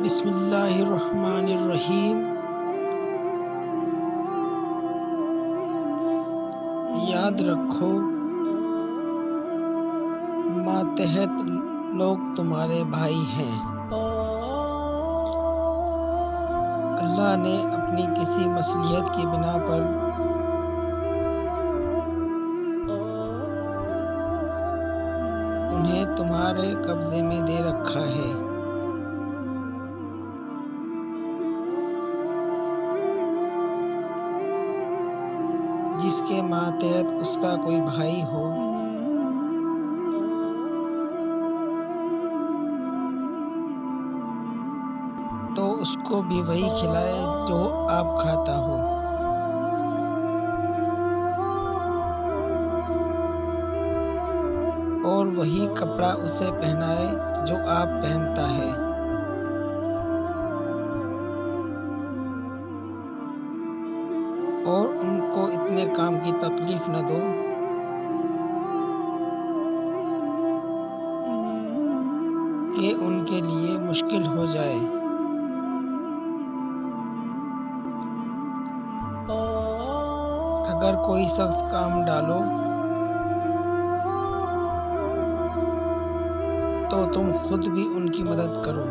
بسم اللہ الرحمن الرحیم۔ یاد رکھو ماتحت لوگ تمہارے بھائی ہیں۔ اللہ نے اپنی کسی مصلحت کی بنا پر انہیں تمہارے قبضے میں دے رکھا ہے۔ جس کے ماتحت اس کا کوئی بھائی ہو تو اس کو بھی وہی کھلائے جو آپ کھاتا ہو، اور وہی کپڑا اسے پہنائے جو آپ پہنتا ہے۔ اور ان کو اتنے کام کی تکلیف نہ دو کہ ان کے لیے مشکل ہو جائے۔ اگر کوئی سخت کام ڈالو تو تم خود بھی ان کی مدد کرو۔